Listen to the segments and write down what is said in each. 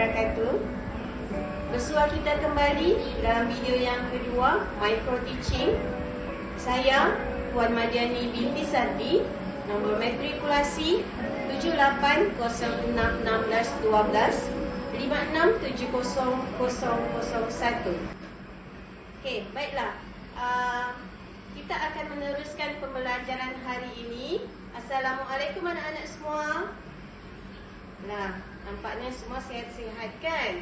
wabarakatuh. Bersua kita kembali dalam video yang kedua, Micro Teaching. Saya Puan Madiani binti Sardi, nombor matrikulasi 78061612 56700001. Okey, baiklah. Kita akan meneruskan pembelajaran hari ini. Assalamualaikum anak-anak semua. Nah, nampaknya semua sihat-sihat kan?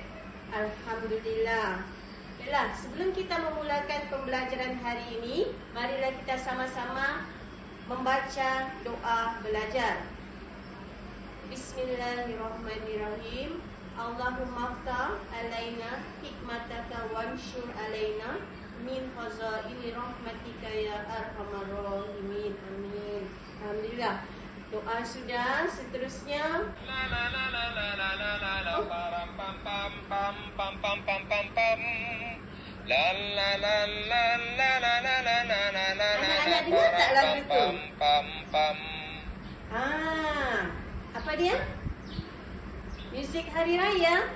Alhamdulillah. Baiklah, sebelum kita memulakan pembelajaran hari ini, marilah kita sama-sama membaca doa belajar. Bismillahirrahmanirrahim. Allahumma ftah alaina hikmataka wanshur alaina min khazaini rahmatika ya arhamar rahimin. Amin. Alhamdulillah. Doa sudah, seterusnya. Anak-anak dengar tak lagu tu? Apa dia? Muzik hari raya?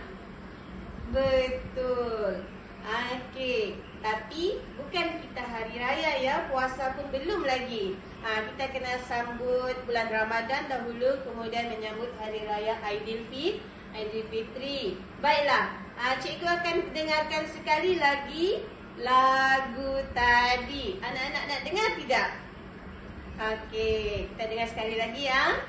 Betul. Okey. Tapi bukan kita hari raya ya, puasa pun belum lagi. Kita kena sambut bulan Ramadan dahulu, kemudian menyambut hari raya Aidilfitri. Baiklah, cikgu akan dengarkan sekali lagi lagu tadi. Anak-anak nak dengar tidak? Okey, kita dengar sekali lagi ya.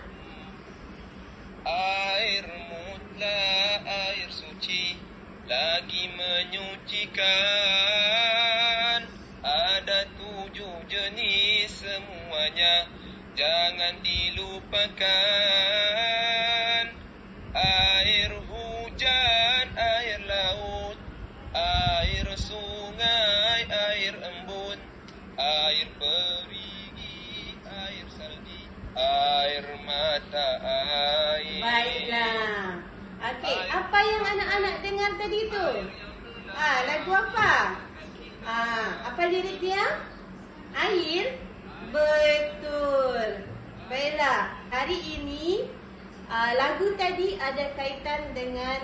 Air mutla, air suci, lagi menyucikan. Ada 7 jenis semuanya, jangan dilupakan. Air hujan, air laut, air sungai, air embun, air perigi, air salji, air mata air. Baiklah. Okey, apa yang anak-anak dengar tadi tu? Lagu apa? Apa lirik dia? Air? Betul. Baiklah, hari ini lagu tadi ada kaitan dengan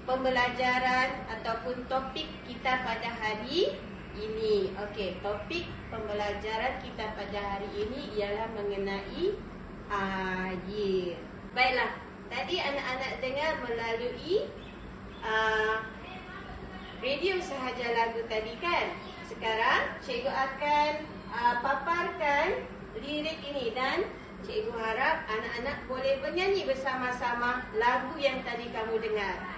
pembelajaran ataupun topik kita pada hari ini. Okey, topik pembelajaran kita pada hari ini ialah mengenai air. Baiklah, tadi anak-anak dengar melalui radio sahaja lagu tadi kan? Sekarang cikgu akan paparkan lirik ini dan cikgu harap anak-anak boleh bernyanyi bersama-sama lagu yang tadi kamu dengar.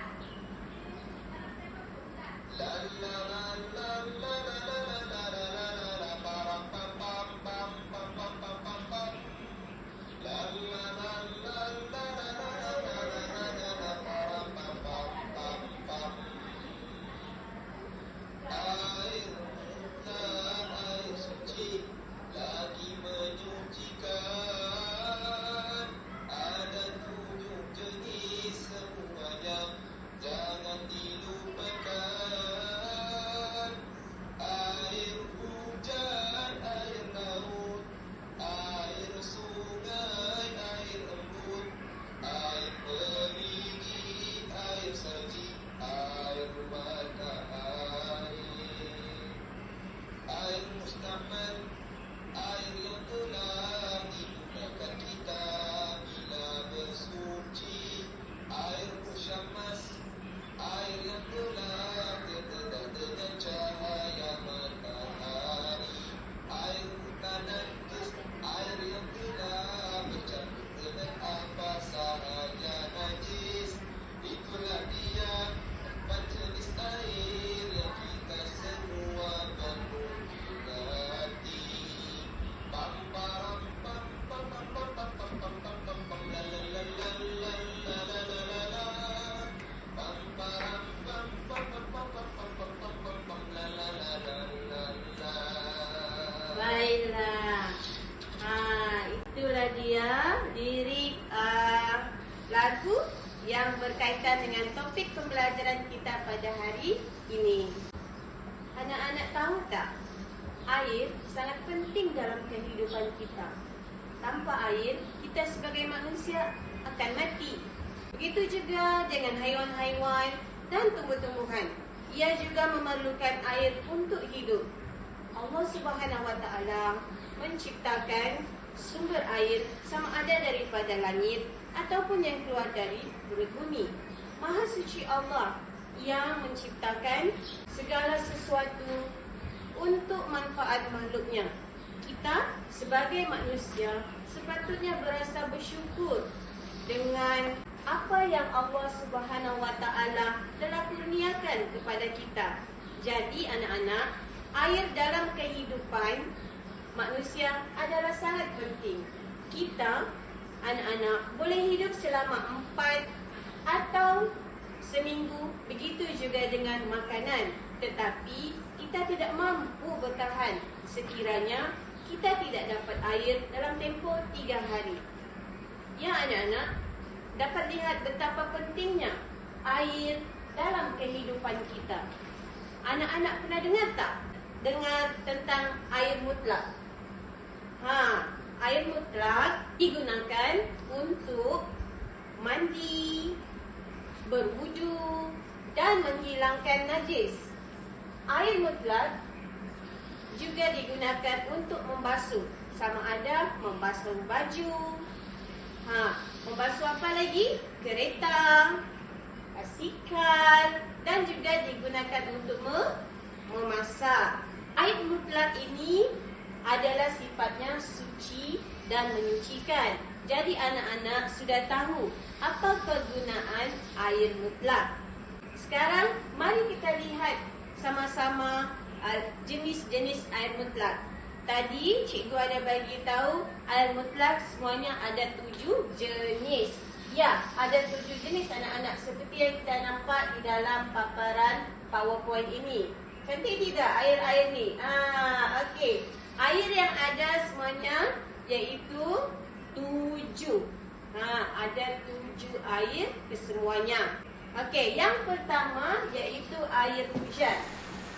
Baiklah. Itulah dia lirik lagu yang berkaitan dengan topik pembelajaran kita pada hari ini. Anak-anak tahu tak? Air sangat penting dalam kehidupan kita. Tanpa air, kita sebagai manusia akan mati. Begitu juga dengan haiwan-haiwan dan tumbuh-tumbuhan. Ia juga memerlukan air untuk hidup. Allah Subhanahu Wa Taala menciptakan sumber air sama ada daripada langit ataupun yang keluar dari perut bumi. Maha suci Allah yang menciptakan segala sesuatu untuk manfaat makhluknya. Kita sebagai manusia sepatutnya berasa bersyukur dengan apa yang Allah Subhanahu Wa Taala telah kurniakan kepada kita. Jadi anak-anak, air dalam kehidupan manusia adalah sangat penting. Kita, anak-anak, boleh hidup selama 4 atau seminggu, begitu juga dengan makanan. Tetapi kita tidak mampu bertahan sekiranya kita tidak dapat air dalam tempoh 3 hari. Ya anak-anak, dapat lihat betapa pentingnya air dalam kehidupan kita. Anak-anak pernah dengar tak tentang air mutlak? Air mutlak digunakan untuk mandi, berwudu dan menghilangkan najis. Air mutlak juga digunakan untuk membasuh, sama ada membasuh baju, membasuh apa lagi? Kereta, basikal, dan juga digunakan untuk memasak. Air mutlak ini adalah sifatnya suci dan menyucikan. Jadi anak-anak sudah tahu apa kegunaan air mutlak. Sekarang mari kita lihat sama-sama jenis-jenis air mutlak. Tadi cikgu ada bagi tahu air mutlak semuanya ada 7 jenis. Ya, ada 7 jenis anak-anak seperti yang kita nampak di dalam paparan PowerPoint ini. Cantik tidak air-air ni? Okey. Air yang ada semuanya iaitu 7. Ada 7 air kesemuanya. Okey, yang pertama iaitu air hujan.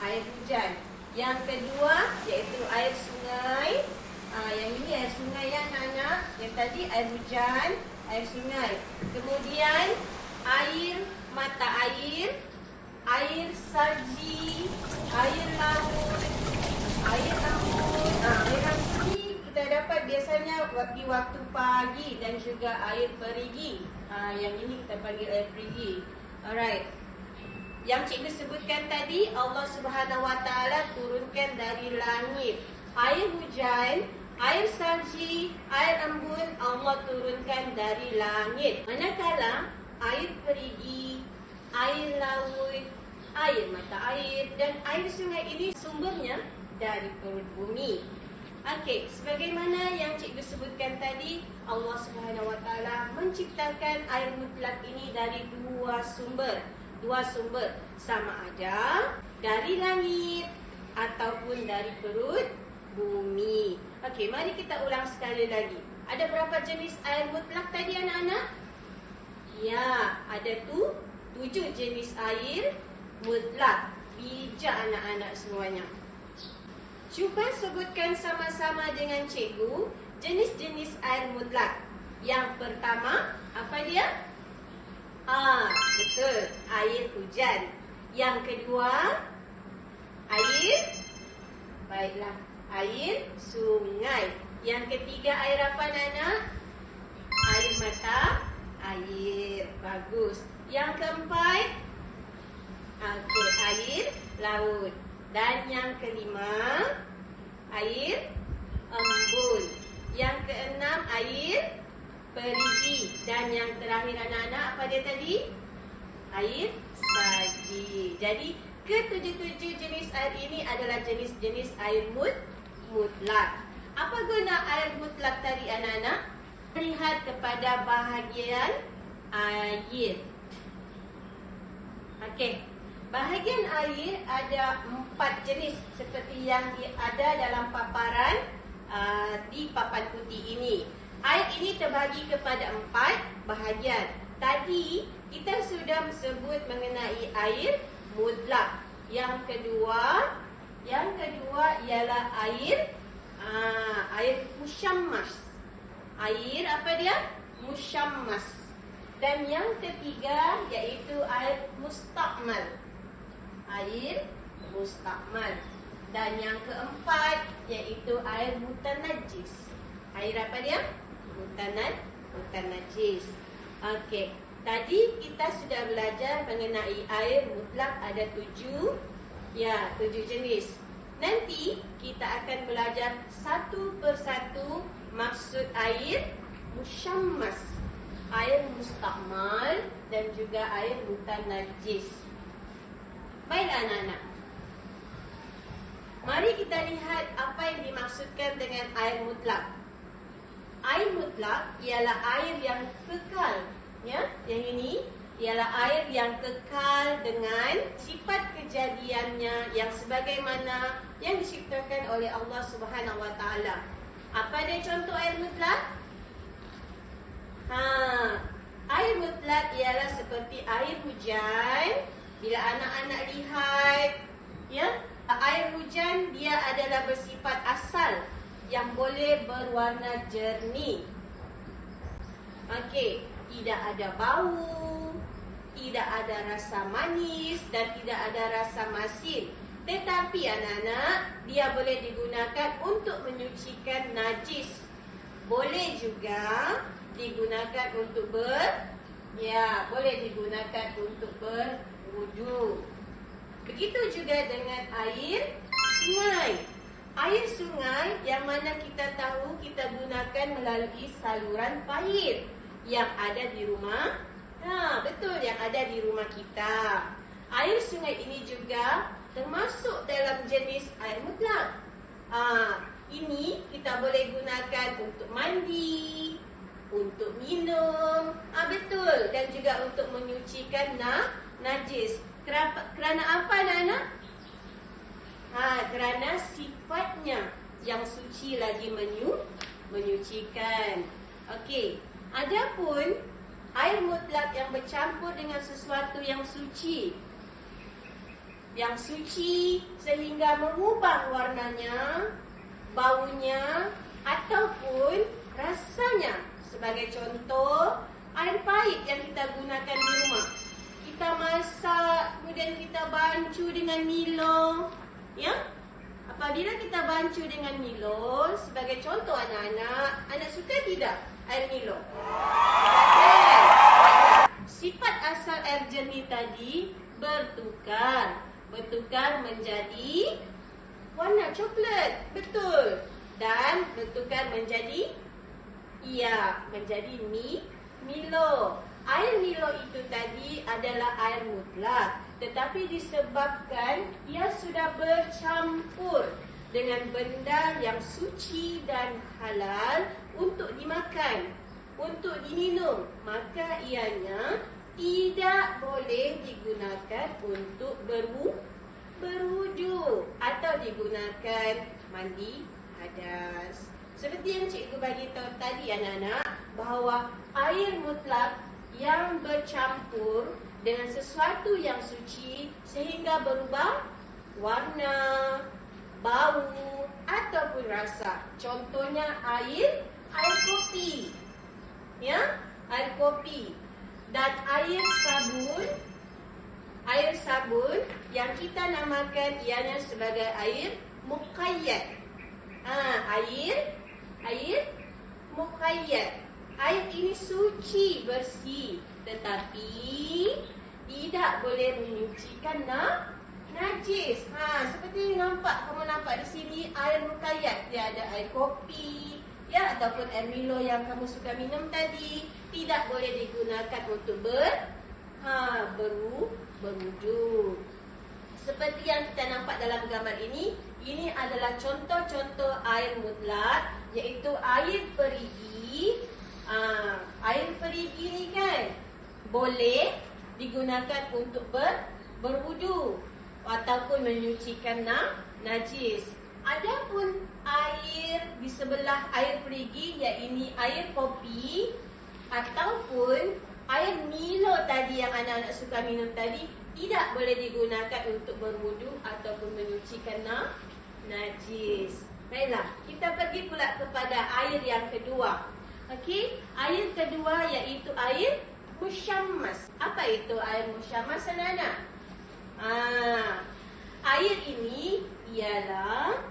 Air hujan. Yang kedua iaitu air sungai. Yang ini air sungai ya anak-anak. Yang tadi air hujan, air sungai. Kemudian air mata air, air salji, air laut, air embun. Air embun ni kita dapat biasanya di waktu pagi dan juga air perigi. Yang ini kita panggil air perigi. Alright. Yang cikgu sebutkan tadi, Allah Subhanahu Wa Taala turunkan dari langit. Air hujan, air salji, air embun Allah turunkan dari langit. Manakala air perigi, air laut, air mata air dan air sungai ini sumbernya dari perut bumi. Okey, sebagaimana yang cikgu sebutkan tadi, Allah Subhanahu Wa Taala menciptakan air mutlak ini dari 2 sumber. 2 sumber, sama ada dari langit ataupun dari perut bumi. Okey, mari kita ulang sekali lagi. Ada berapa jenis air mutlak tadi anak-anak? Ya, ada 7 jenis air mutlak. Bijak anak-anak semuanya. Cuba sebutkan sama-sama dengan cikgu jenis-jenis air mutlak. Yang pertama, apa dia? Betul, air hujan. Yang kedua, air sungai. Yang ketiga, air apa Nana? Air mata air. Bagus. Yang keempat, air laut. Dan yang kelima, air embun. Yang keenam, air perigi. Dan yang terakhir anak-anak, apa dia tadi? Air salji. Jadi ke-7 jenis air ini adalah jenis-jenis air mutlak. Apa guna air mutlak tadi anak-anak? Lihat kepada bahagian air. Okey. Bahagian air ada 4 jenis seperti yang ada dalam paparan di papan putih ini. Air ini terbagi kepada 4 bahagian. Tadi kita sudah sebut mengenai air mutlak. Yang kedua ialah air musyammas. Air apa dia? Musyammas. Dan yang ketiga iaitu air mustakmal. Air mustakmal. Dan yang keempat iaitu air mutanajjis. Air apa dia? Mutanajjis. Okey. Tadi kita sudah belajar mengenai air mutlak ada 7 jenis. Nanti kita akan belajar satu persatu maksud air musyammas, air mustakmal dan juga air mutanajjis. Baiklah anak-anak. Mari kita lihat apa yang dimaksudkan dengan air mutlak. Air mutlak ialah air yang kekal, ya. Yang ini ialah air yang kekal dengan sifat kejadiannya yang sebagaimana yang diciptakan oleh Allah Subhanahu Wa Taala. Apa dia contoh air mutlak? Air mutlak ialah seperti air hujan. Bila anak-anak lihat, ya, air hujan dia adalah bersifat asal yang boleh berwarna jernih. Okey, tidak ada bau, tidak ada rasa manis dan tidak ada rasa masin. Tetapi anak-anak, dia boleh digunakan untuk menyucikan najis. Boleh juga digunakan untuk boleh digunakan untuk berwudu. Begitu juga dengan air sungai. Air sungai yang mana kita tahu kita gunakan melalui saluran parit yang ada di rumah. Betul, yang ada di rumah kita. Air sungai ini juga termasuk dalam jenis air mutlak. Ini kita boleh gunakan untuk mandi, untuk minum, betul, dan juga untuk menyucikan najis. Kerana apa anak-anak? Kerana sifatnya yang suci lagi menyucikan. Okey. Adapun air mutlak yang bercampur dengan sesuatu yang suci, sehingga mengubah warnanya, baunya ataupun rasanya. Sebagai contoh, air pahit yang kita gunakan di rumah. Kita masak, kemudian kita bancu dengan Milo, ya. Apabila kita bancu dengan Milo, sebagai contoh anak-anak, anak suka tidak air Milo? Sifat asal air jernih tadi bertukar menjadi warna coklat, betul. Dan bertukar menjadi Milo. Air Milo itu tadi adalah air mutlak, tetapi disebabkan ia sudah bercampur dengan benda yang suci dan halal untuk dimakan, untuk diminum, maka ianya tidak boleh digunakan untuk berwudu atau digunakan mandi hadas. Seperti yang cikgu bagi tahu tadi anak-anak, bahawa air mutlak yang bercampur dengan sesuatu yang suci sehingga berubah warna, bau ataupun rasa. Contohnya air kopi. Ya, air kopi. Dan air sabun yang kita namakan ianya sebagai air muqayyad. Air muqayyad. Air ini suci, bersih, tetapi tidak boleh menyucikan najis. Seperti kamu nampak di sini air muqayyad. Dia ada air kopi, ya, ataupun air Milo yang kamu suka minum tadi. Tidak boleh digunakan untuk berwudu. Seperti yang kita nampak dalam gambar ini adalah contoh-contoh air mutlak, iaitu air perigi. Air perigi ni kan boleh digunakan untuk berwudu ataupun menyucikan najis. Adapun air di sebelah air perigi, iaitu air kopi ataupun air Milo tadi yang anak-anak suka minum tadi, tidak boleh digunakan untuk berwudu ataupun menyucikan najis. Baiklah, kita pergi pula kepada air yang kedua. Okey, air kedua iaitu air musyammas. Apa itu air musyammas, anak-anak? Air ini ialah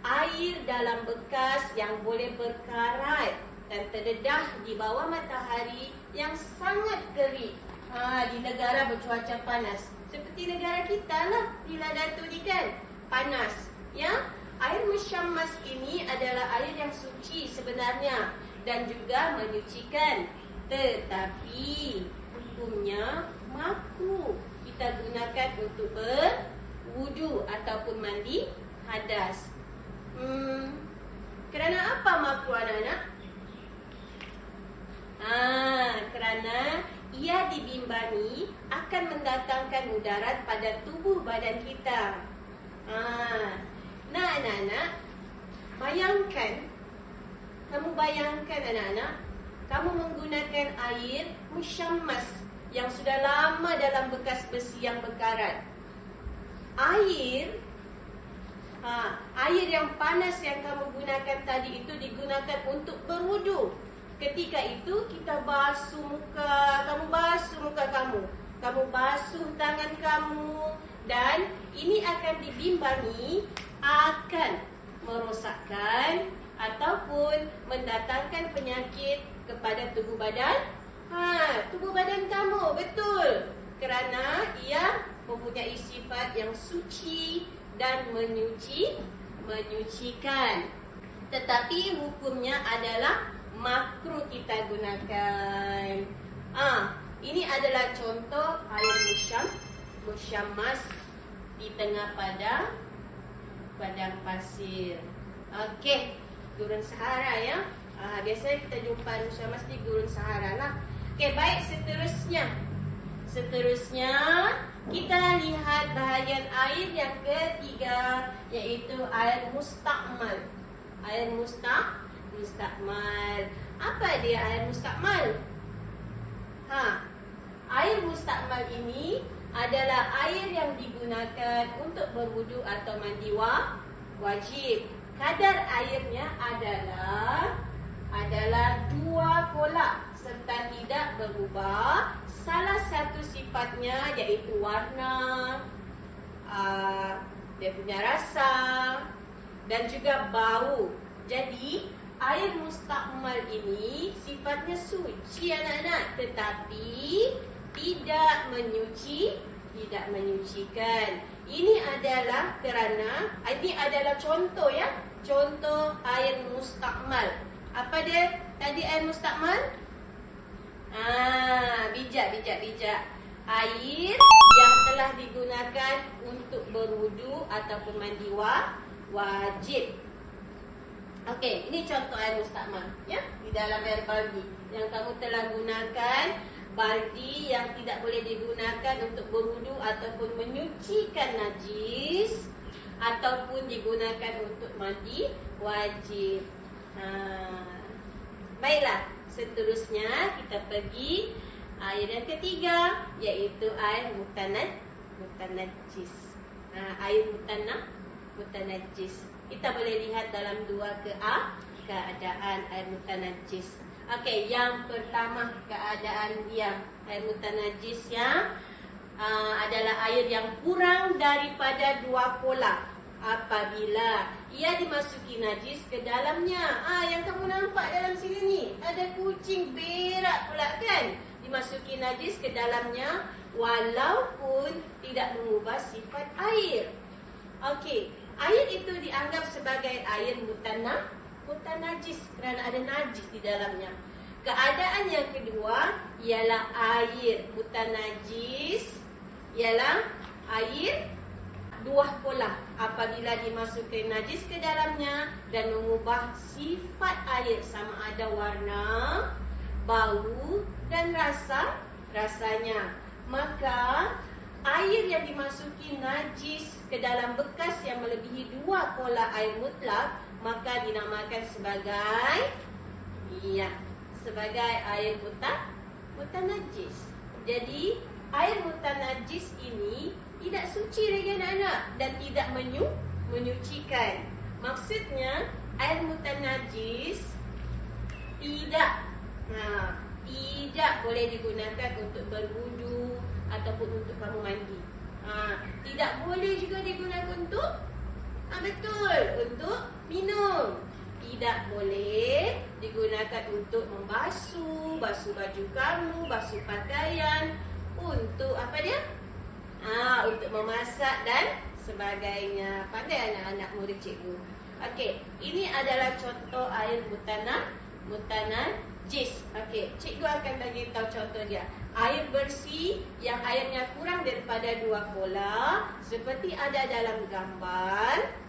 air dalam bekas yang boleh berkarat dan terdedah di bawah matahari yang sangat terik. Di negara bercuaca panas. Seperti negara kita lah, Bila Datu ni kan, panas. Ya, air musyammas ini adalah air yang suci sebenarnya dan juga menyucikan. Tetapi hukumnya makruh kita gunakan untuk berwudu ataupun mandi hadas. Kerana apa makruh, anak-anak? Kerana ia dibimbangi akan mendatangkan mudarat pada tubuh badan kita. Nah, anak-anak, kamu bayangkan anak-anak, kamu menggunakan air musyammas yang sudah lama dalam bekas besi yang berkarat. Air yang panas yang kamu gunakan tadi itu digunakan untuk berwudu. Ketika itu kita basuh muka, kamu basuh muka kamu basuh tangan kamu, dan ini akan dibimbangi akan merosakkan ataupun mendatangkan penyakit kepada tubuh badan. Tubuh badan kamu, betul. Kerana ia mempunyai sifat yang suci dan menyucikan. Tetapi hukumnya adalah makruh kita gunakan. Ini adalah contoh air musyammas di tengah padang pasir. Okey, gurun Sahara ya. Biasanya kita jumpa musyammas di gurun Sahara lah. Okey, baik, seterusnya kita lihat bahagian air yang ketiga, iaitu air mustakmal. Air mustakmal. Apa dia air mustakmal? Air mustakmal ini adalah air yang digunakan untuk berwudu atau mandi wajib. Kadar airnya adalah 2 kolak serta tidak berubah. Salah satu sifatnya iaitu warna, dia punya rasa dan juga bau. Jadi air mustakmal ini sifatnya suci, anak-anak, tetapi tidak menyucikan. Ini adalah contoh ya, contoh air mustakmal. Apa dia tadi air mustakmal? Bijak. Air yang telah digunakan untuk berwudu ataupun mandi wajib. Okey, ini contoh air mustakmal ya, di dalam air baldi yang kamu telah gunakan, baldi yang tidak boleh digunakan untuk berwudu ataupun menyucikan najis ataupun digunakan untuk mandi wajib. Baiklah, seterusnya kita pergi air yang ketiga, iaitu air mutanajjis. Air mutanajjis. Kita boleh lihat dalam 2 keadaan air mutanajjis. Okey, yang pertama keadaan dia, air mutanajjis adalah air yang kurang daripada 2 kolak apabila ia dimasuki najis ke dalamnya. Yang kamu nampak dalam sini ni, ada kucing berak pula kan, dimasuki najis ke dalamnya walaupun tidak mengubah sifat air. Okey, air itu dianggap sebagai air mutanajis kerana ada najis di dalamnya. Keadaan yang kedua ialah air mutanajis ialah air 2 kolak apabila dimasukkan najis ke dalamnya dan mengubah sifat air sama ada warna, bau dan rasanya. Maka air yang dimasuki najis ke dalam bekas yang melebihi 2 kolak air mutlak maka dinamakan sebagai air mutanajis. Jadi air mutanajis ini tidak suci lagi anak-anak dan tidak menyucikan. Maksudnya air mutanajis tidak boleh digunakan untuk berwudu ataupun untuk kamu mandi. Tidak boleh juga digunakan untuk betul, untuk minum. Tidak boleh digunakan untuk basuh baju kamu, basuh pakaian, untuk apa dia? Untuk memasak dan sebagainya. Pandai anak-anak murid cikgu. Okey, ini adalah contoh air mutanajis. Okey, cikgu akan bagi tahu contoh dia. Air bersih yang airnya kurang daripada 2 kola seperti ada dalam gambar.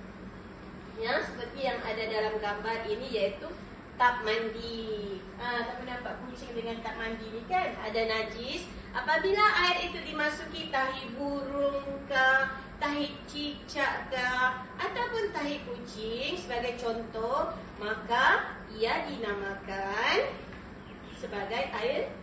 Ya, seperti yang ada dalam gambar ini iaitu tap mandi. Kamu nampak kucing dengan tap mandi ni kan? Ada najis. Apabila air itu dimasuki tahi burung ke, tahi cicak ke, ataupun tahi kucing sebagai contoh, maka ia dinamakan sebagai air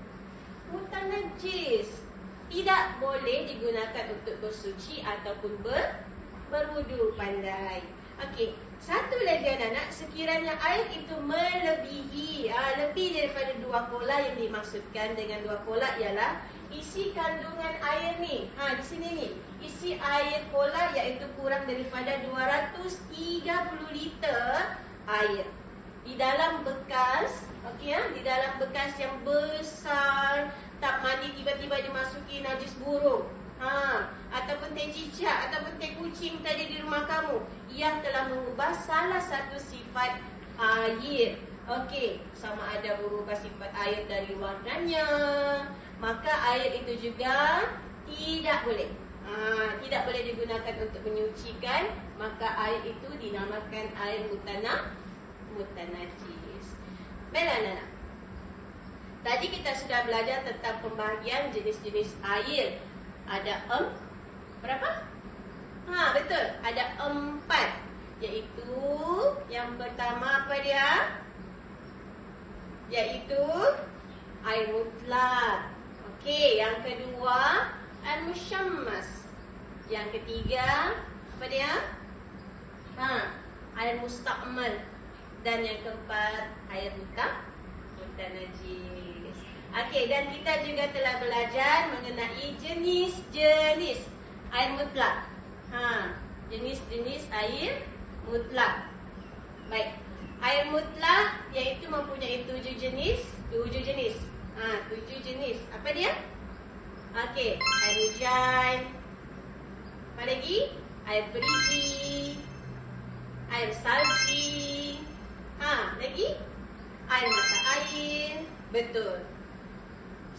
mutanajis. Tidak boleh digunakan untuk bersuci ataupun berwudu. Pandai. Okey, satu lagi anak-anak, sekiranya air itu melebihi lebih daripada 2 kola, yang dimaksudkan dengan 2 kola ialah isi kandungan air ni. Di sini ni, isi air kola iaitu kurang daripada 230 liter air. Di dalam bekas, di dalam bekas yang besar, tak mandi tiba-tiba dimasuki najis burung. Ataupun teh cicak ataupun teh kucing tadi di rumah kamu, ia telah mengubah salah satu sifat air. Okey, sama ada berubah sifat air dari warnanya, maka air itu juga tidak boleh. Tidak boleh digunakan untuk menyucikan, maka air itu dinamakan air mutanajis. Baiklah anak-anak. Tadi kita sudah belajar tentang pembahagian jenis-jenis air. Ada berapa? Betul. Ada 4. Iaitu yang pertama apa dia? Iaitu air mutlak. Okey, yang kedua al-musyammas. Yang ketiga apa dia? Air musta'mal. Dan yang keempat air mutanajis. Okey, dan kita juga telah belajar mengenai jenis-jenis air mutlak. Jenis-jenis air mutlak. Baik. Air mutlak iaitu mempunyai 7 jenis. 7 jenis. Apa dia? Okey, air hujan. Apa lagi? Air beriji. Air salji. Lagi? Air mata air. Betul.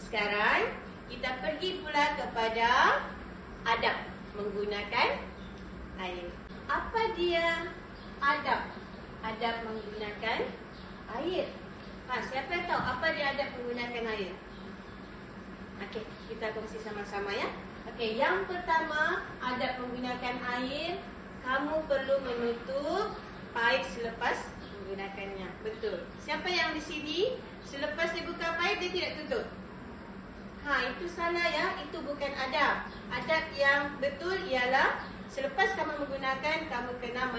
Sekarang kita pergi pula kepada adab menggunakan air. Apa dia adab? Adab menggunakan air. Siapa tahu apa dia adab menggunakan air? Okey, kita kongsi sama-sama ya. Okey, yang pertama, adab menggunakan air, kamu perlu menutup paip selepas menggunakannya. Betul. Siapa yang di sini selepas dibuka paip dia tidak tutup? Itu salah ya. Itu bukan adab. Adab yang betul ialah selepas kamu menggunakan, kamu kena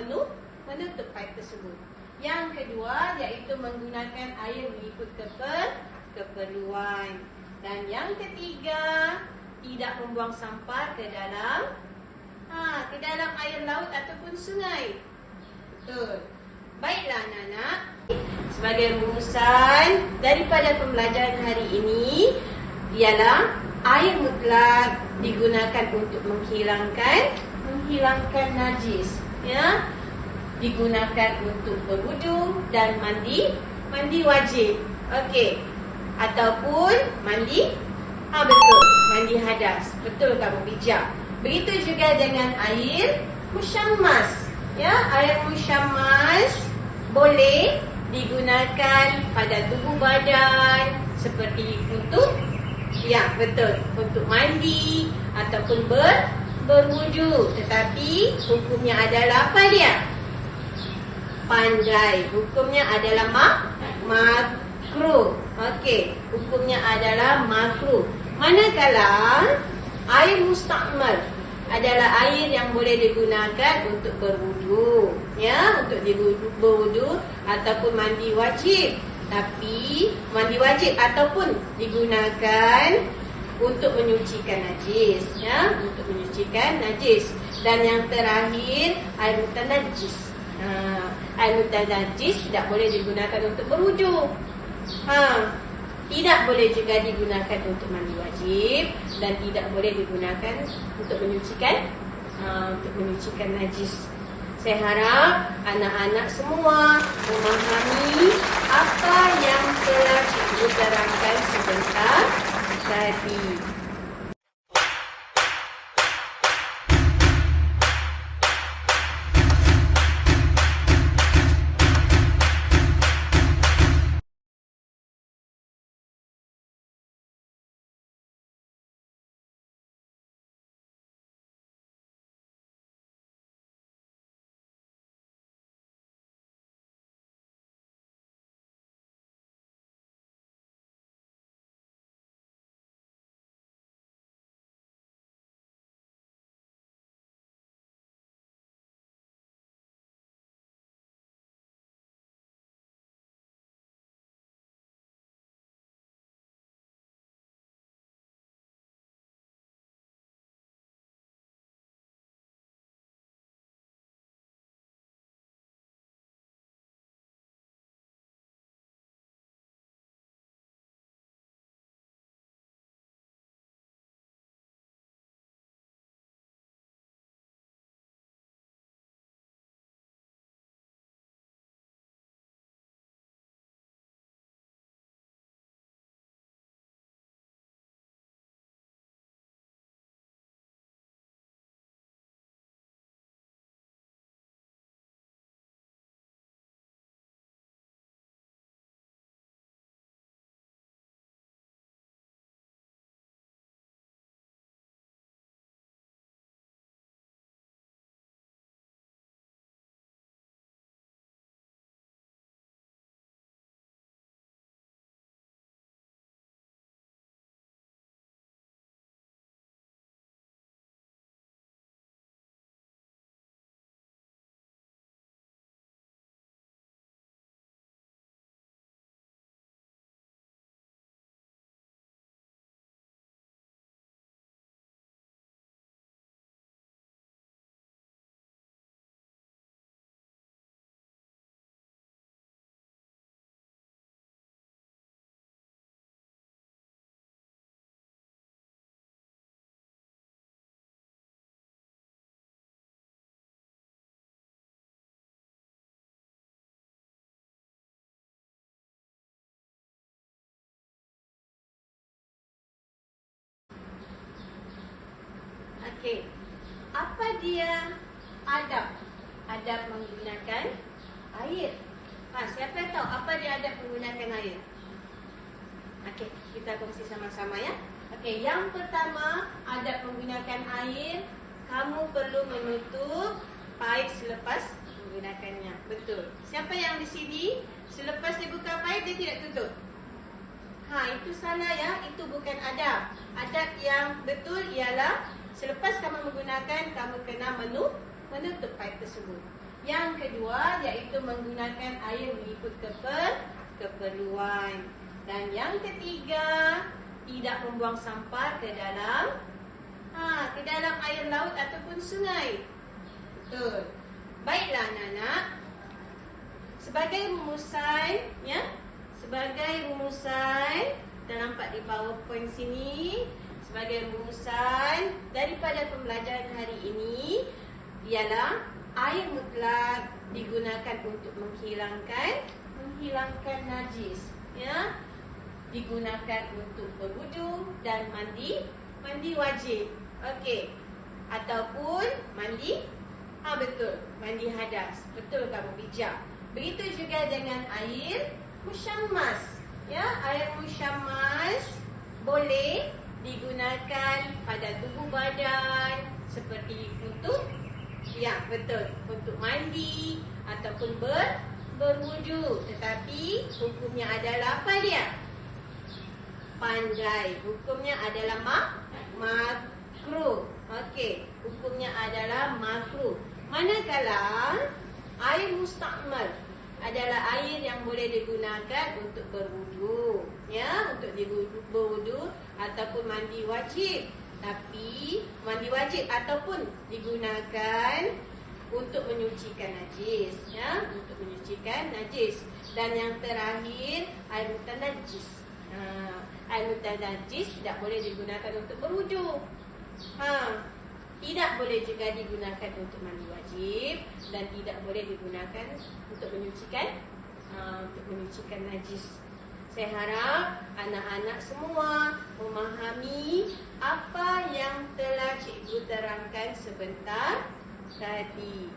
menutup paip tersebut. Yang kedua iaitu menggunakan air mengikut keperluan. Dan yang ketiga, tidak membuang sampah ke dalam air laut ataupun sungai. Betul. Baiklah anak-anak, sebagai rumusan daripada pembelajaran hari ini ialah air mutlak digunakan untuk menghilangkan najis, ya. Digunakan untuk berwudu dan mandi wajib. Okey. Ataupun mandi betul, mandi hadas. Betul kamu bijak. Begitu juga dengan air musyammas. Ya, air musyammas boleh digunakan pada tubuh badan seperti untuk betul, untuk mandi ataupun berwudu. Tetapi hukumnya adalah apa dia? Pandai. Hukumnya adalah makruh. Okey, hukumnya adalah makruh. Manakala air musta'mal adalah air yang boleh digunakan untuk berwudu, ya, untuk berwudu ataupun mandi wajib. Tapi mandi wajib ataupun digunakan untuk menyucikan najis, ya, untuk menyucikan najis. Dan yang terakhir, air mutanajjis. Air mutanajjis tidak boleh digunakan untuk berwudu. Tidak boleh juga digunakan untuk mandi wajib dan tidak boleh digunakan untuk menyucikan najis. Saya harap anak-anak semua memahami apa yang telah cikgu terangkan sebentar tadi. Okey. Apa dia adab menggunakan air? Siapa tahu apa dia adab menggunakan air? Okey, kita kongsi sama-sama ya. Okey, yang pertama, adab menggunakan air, kamu perlu menutup paip selepas menggunakannya. Betul. Siapa yang di sini selepas dibuka paip dia tidak tutup? Itu salah ya, itu bukan adab. Adab yang betul ialah selepas kamu menggunakan, kamu kena menutup paip tersebut. Yang kedua, iaitu menggunakan air mengikut keperluan. Dan yang ketiga, tidak membuang sampah ke dalam air laut ataupun sungai. Betul. Baiklah anak-anak. Sebagai rumusan, kita nampak di PowerPoint sini. Sebagai rumusan daripada pembelajaran hari ini ialah air mutlak digunakan untuk menghilangkan najis, ya. Digunakan untuk berwudu dan mandi wajib. Okey. Ataupun mandi mandi hadas. Betul kamu bijak. Begitu juga dengan air musyammas. Ya, air musyammas boleh digunakan pada tubuh badan seperti untuk untuk mandi ataupun berwudu. Tetapi hukumnya adalah apa dia? Pandai. Hukumnya adalah makruh. Okey, hukumnya adalah makruh. Manakala air mustakmal adalah air yang boleh digunakan untuk berwudu, ya, untuk berwudu ataupun mandi wajib. Tapi mandi wajib ataupun digunakan untuk menyucikan najis, ya, untuk menyucikan najis. Dan yang terakhir, air mutanajjis. Air mutanajjis tidak boleh digunakan untuk berwudu. Tidak boleh juga digunakan untuk mandi wajib dan tidak boleh digunakan untuk menyucikan najis. Saya harap anak-anak semua memahami apa yang telah cikgu terangkan sebentar tadi.